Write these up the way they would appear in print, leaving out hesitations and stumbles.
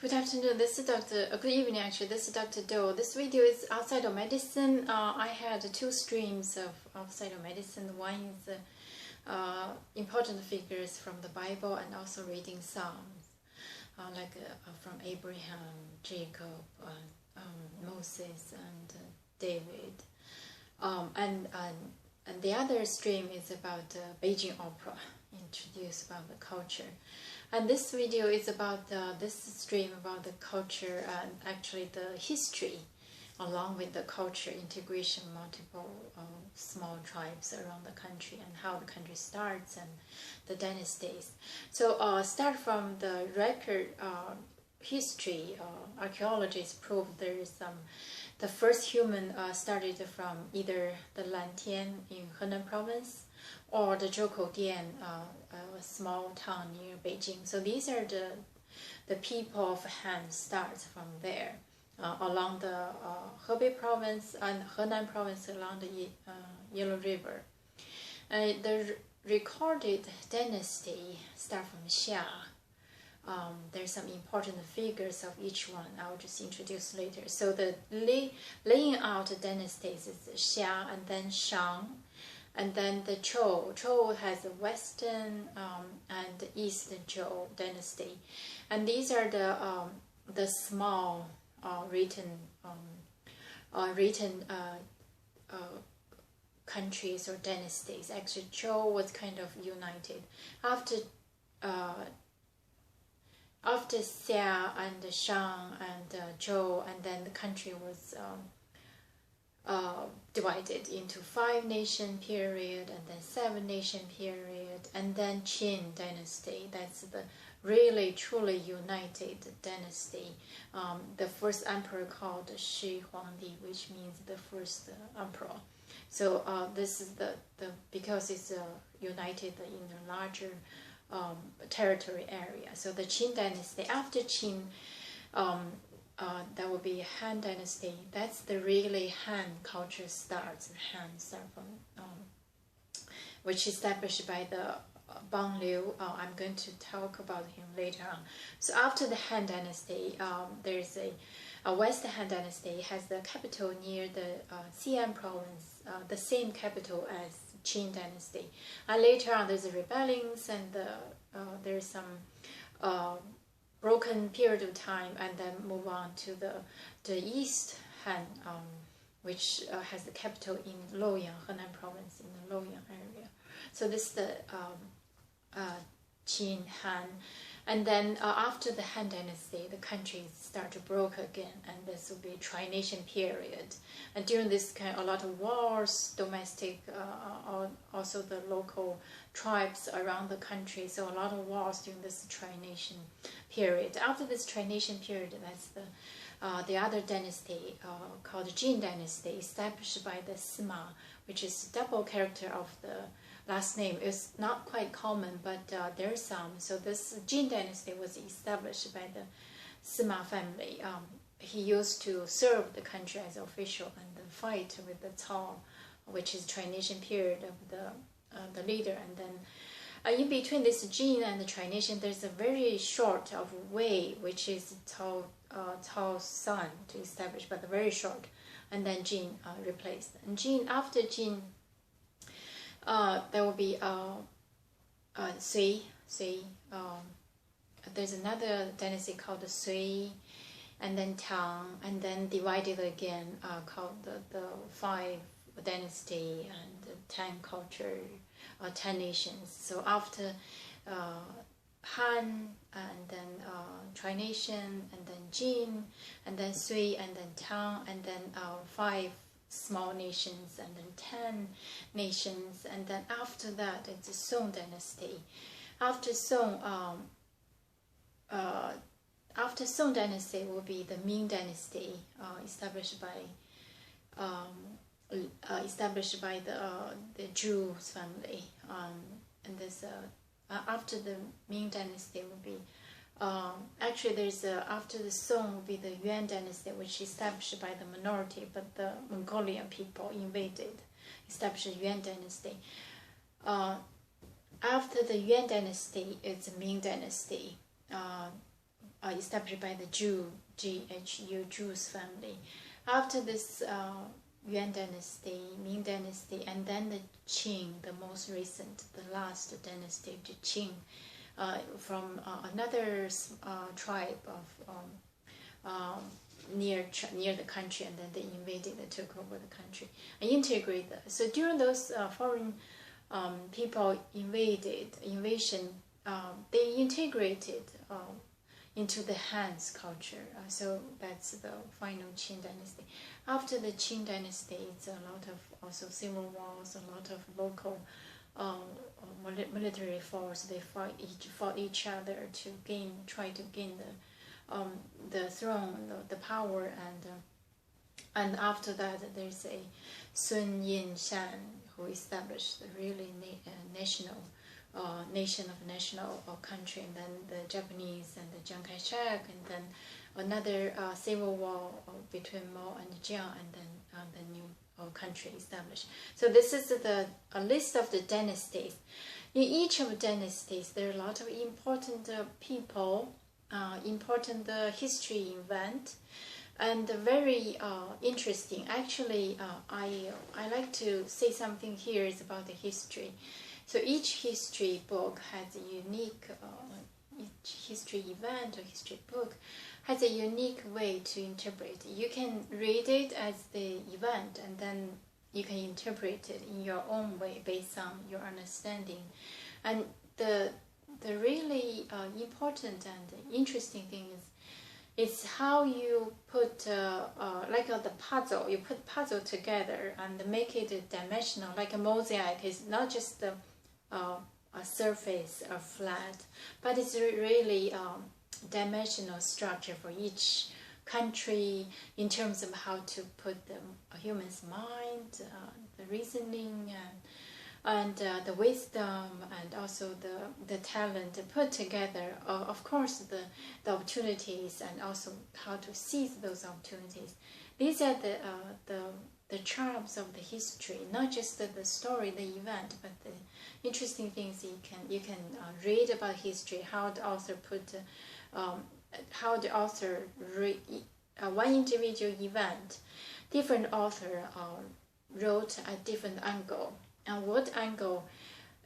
Good afternoon, this is good evening actually, this is Dr. Do. This video is outside of medicine. I had two streams of outside of medicine. One is important figures from the Bible and also reading Psalms, from Abraham, Jacob, Moses and David. And the other stream is about Beijing opera, introduced about the culture. And this video is about this stream about the culture and actually the history, along with the culture integration, multiple small tribes around the country and how the country starts and the dynasties. So start from the record history. Archaeologists prove there is the first human started from either the Lantian in Henan province or the Zhoukou-Dian, a small town near Beijing. So these are the people of Han starts from there, along the Hebei province and Henan province along the Yellow River. The recorded dynasty start from Xia. There's some important figures of each one. I'll just introduce later. So the laying out the dynasties is Xia and then Shang. And then the Zhou. Zhou has the Western and the Eastern Zhou dynasty, and these are the small written countries or dynasties. Actually, Zhou was kind of united after Xia and Shang and Zhou, and then the country was divided into 5-nation period and then 7-nation period, and then Qin dynasty. That's the really truly united dynasty. The first emperor called Shi Huangdi, which means the first emperor. So this is the because it's united in a larger territory area. So the Qin dynasty. After Qin, that will be Han dynasty. That's the really Han culture starts. Han start from, which is established by the Bang Liu. I'm going to talk about him later on. So after the Han dynasty, there's a West Han dynasty has the capital near the Xi'an province, the same capital as Qin dynasty. And later on, there's rebellions and there's some broken period of time, and then move on to the East Han, which has the capital in Luoyang, Henan province, in the Luoyang area. So this is the Qin Han, and then after the Han dynasty, the countries start to broke again, and this will be tri-nation period. And during this kind, a lot of wars, domestic, also the local tribes around the country. So a lot of wars during this tri-nation period. After this tri-nation period, that's the other dynasty called Jin dynasty, established by the Sima, which is double character of the last name. It's not quite common, but there's some. So this Jin dynasty was established by the Sima family. He used to serve the country as official and then fight with the Cao, which is tri-nation period of the leader. And then in between this Jin and the tri-nation, there's a very short of Wei, which is Cao's son to establish, but very short. And then Jin replaced. And Jin, after Jin, there will be Sui. There's another dynasty called the Sui, and then Tang, and then divided again, called the 5 dynasty and the 10 culture, 10 nations. So after Han, and then tri-nation, and then Jin, and then Sui, and then Tang, and then 5 small nations, and then 10 nations, and then after that it's the Song dynasty. After Song dynasty will be the Ming dynasty, established by the Zhu's family, and this after the Ming dynasty will be actually there's after the Song will be the Yuan dynasty, which is established by the minority, but the Mongolian people invaded, established the Yuan dynasty. After the Yuan dynasty, it's the Ming dynasty. established by the G-H-U, Jews family. After this Yuan dynasty, Ming dynasty, and then the Qing, the most recent, the last dynasty, the Qing, from another tribe of near the country, and then they invaded, they took over the country and integrated. So during those foreign people invasion, they integrated into the Han's culture. So that's the final Qing dynasty. After the Qing dynasty, it's a lot of also civil wars, a lot of local military force. They fought each other to try to gain the throne, the power, and after that there's a Sun Yat-sen who established the really nation of national country, and then the Japanese and the Chiang Kai-shek, and then another civil war between Mao and Jiang, and then the new country established. So this is a list of the dynasties. In each of the dynasties, there are a lot of important people, important history event, and very interesting. Actually, I like to say something here is about the history. So each history book has a unique, each history event or history book has a unique way to interpret. You can read it as the event, and then you can interpret it in your own way based on your understanding. And the really important and interesting thing is how you put like the puzzle. You put puzzle together and make it dimensional, like a mosaic. It's not just a surface or flat, but it's really dimensional structure for each country in terms of how to put a human's mind, the reasoning, and the wisdom, and also the talent put together. Of course, the opportunities, and also how to seize those opportunities. These are the charms of the history, not just the story, the event, but the interesting things you can read about history. How the author one individual event, different author wrote a different angle, and what angle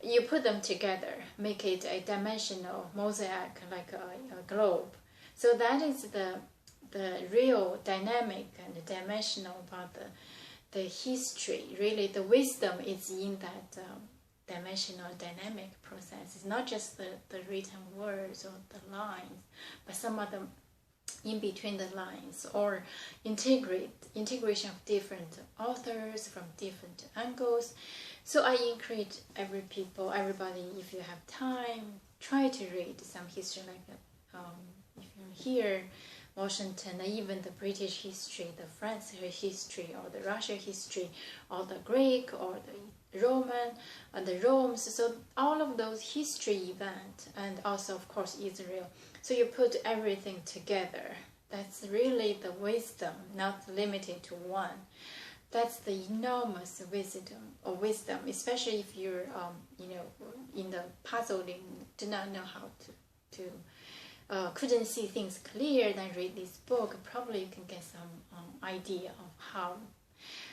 you put them together, make it a dimensional mosaic, like a globe. So that is the real dynamic and dimensional about the history. Really, the wisdom is in that dimensional dynamic process. It's not just the written words or the lines, but some of them in between the lines, or integration of different authors from different angles. So I encourage everybody, if you have time, try to read some history, like if you're here, Washington, even the British history, the French history, or the Russian history, or the Greek, or the Roman, and the Rome's. So all of those history events, and also of course Israel. So you put everything together. That's really the wisdom, not limited to one. That's the enormous wisdom, especially if you're, in the puzzling, do not know how to couldn't see things clear, then read this book. Probably you can get some idea of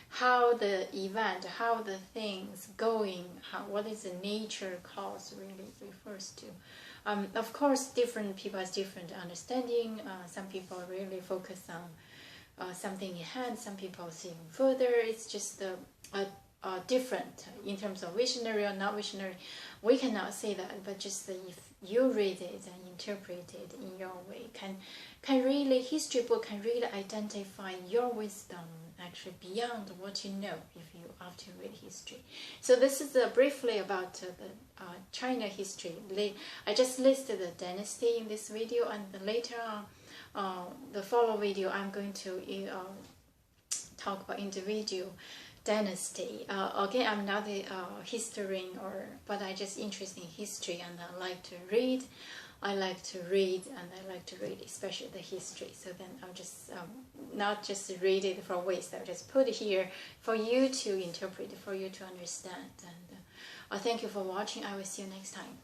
how the event, how the things going, what is the nature cause really refers to. Of course, different people have different understanding. Some people really focus on something in hand. Some people see further. It's just different in terms of visionary or not visionary. We cannot say that, but just if you read it and interpret it in your way, can really, history book can really identify your wisdom actually beyond what you know if you after you read history. So this is briefly about the China history. I just listed the dynasty in this video, and later on, the follow video, I'm going to talk about individual dynasty. Again, I'm not a historian, but I just interested in history, and I like to read. I like to read, and I like to read especially the history. So then I'll just not just read it for waste. I'll just put it here for you to interpret, for you to understand. And thank you for watching. I will see you next time.